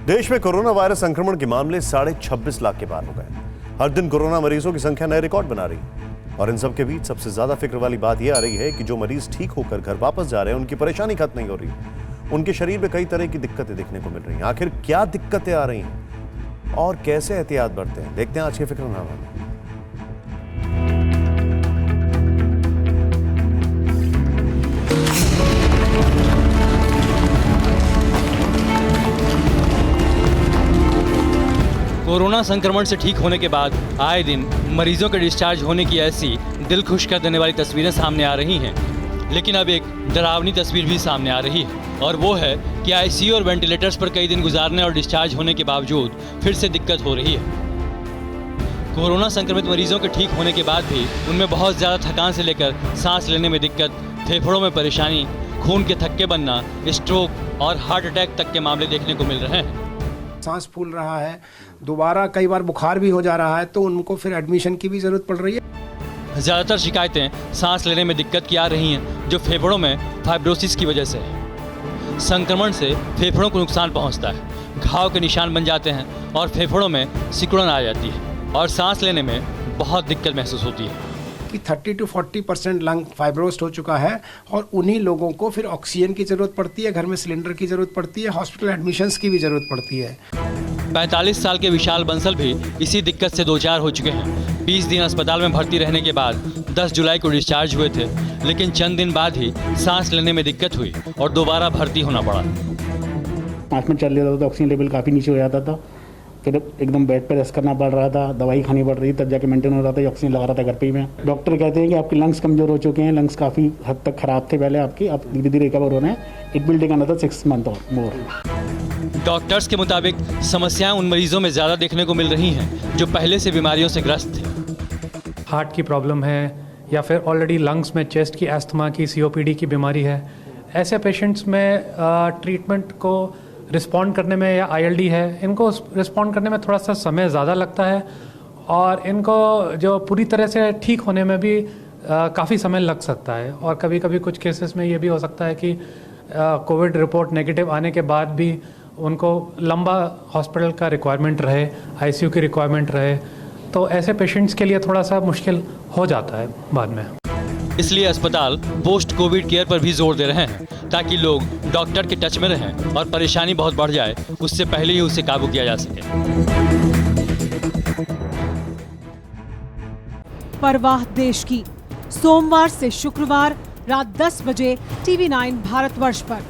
देश में corona virus संक्रमण के मामले 26.5 लाख के पार हो गए। हर दिन कोरोना मरीजों की संख्या नए रिकॉर्ड बना रही है और इन सब के बीच सबसे ज्यादा फिक्र वाली बात यह आ रही है कि जो मरीज ठीक होकर घर वापस जा रहे हैं उनकी परेशानी खत्म नहीं हो रही। उनके शरीर में कई तरह की दिक्कतें देखने को मिल रही हैं। आखिर क्या दिक्कतें आ रही हैं और कैसे एहतियात बरतें हैं, देखते हैं आज के फिक्रनामा में। कोरोना संक्रमण से ठीक होने के बाद आए दिन मरीजों के डिस्चार्ज होने की ऐसी दिल खुश कर देने वाली तस्वीरें सामने आ रही हैं। लेकिन अब एक डरावनी तस्वीर भी सामने आ रही है और वो है कि आईसीयू और वेंटिलेटर्स पर कई दिन गुजारने और डिस्चार्ज होने के बावजूद फिर से दिक्कत हो रही है। कोरोना संक्रमित मरीजों के ठीक होने के बाद भी उनमें बहुत ज़्यादा थकान से लेकर सांस लेने में दिक्कत, फेफड़ों में परेशानी, खून के थक्के बनना, स्ट्रोक और हार्ट अटैक तक के मामले देखने को मिल रहे हैं। सांस फूल रहा है, दोबारा कई बार बुखार भी हो जा रहा है, तो उनको फिर एडमिशन की भी जरूरत पड़ रही है। ज़्यादातर शिकायतें सांस लेने में दिक्कत की आ रही हैं, जो फेफड़ों में फाइब्रोसिस की वजह से है। संक्रमण से फेफड़ों को नुकसान पहुंचता है, घाव के निशान बन जाते हैं और फेफड़ों में सिकुड़न आ जाती है और सांस लेने में बहुत दिक्कत महसूस होती है। कि 30 to 40% लंग फाइब्रोस्ट हो चुका है और उन्हीं लोगों को फिर ऑक्सीजन की जरूरत पड़ती है, घर में सिलेंडर की जरूरत पड़ती है, हॉस्पिटल एडमिशन्स की भी जरूरत पड़ती है। 45 साल के विशाल बंसल भी इसी दिक्कत से दो चार हो चुके हैं। 20 दिन अस्पताल में भर्ती रहने के बाद 10 जुलाई को डिस्चार्ज हुए थे, लेकिन चंद दिन बाद ही सांस लेने में दिक्कत हुई और दोबारा भर्ती होना पड़ा। सांस में चल लेता था तो ऑक्सीजन लेवल काफ़ी नीचे हो जाता था, फिर एकदम बेड पर रेस्ट करना पड़ रहा था, दवाई खानी पड़ रही, तब जाके मेंटेन हो रहा था, ऑक्सीजन लगा रहा था घर पे ही मैं। डॉक्टर कहते हैं कि आपके लंग्स कमजोर हो चुके हैं, लंग्स काफ़ी हद तक खराब थे पहले आपके, अब धीरे धीरे रिकवर हो रहे हैं। It will take another 6 month और मोर। डॉक्टर्स के मुताबिक समस्याएं उन मरीजों में ज़्यादा देखने को मिल रही हैं जो पहले से बीमारियों से ग्रस्त थे। हार्ट की प्रॉब्लम है या फिर ऑलरेडी लंग्स में चेस्ट की अस्थमा की COPD की बीमारी है। ऐसे पेशेंट्स में ट्रीटमेंट को रिस्पॉन्ड करने में, या ILD है, इनको रिस्पॉन्ड करने में थोड़ा सा समय ज़्यादा लगता है और इनको जो पूरी तरह से ठीक होने में भी काफ़ी समय लग सकता है। और कभी कभी कुछ केसेस में ये भी हो सकता है कि कोविड रिपोर्ट नेगेटिव आने के बाद भी उनको लंबा हॉस्पिटल का रिक्वायरमेंट रहे, ICU की रिक्वायरमेंट रहे, तो ऐसे पेशेंट्स के लिए थोड़ा सा मुश्किल हो जाता है बाद में। इसलिए अस्पताल पोस्ट कोविड केयर पर भी जोर दे रहे हैं ताकि लोग डॉक्टर के टच में रहें और परेशानी बहुत बढ़ जाए उससे पहले ही उसे काबू किया जा सके। परवाह देश की, सोमवार से शुक्रवार रात 10 बजे TV9 भारतवर्ष पर।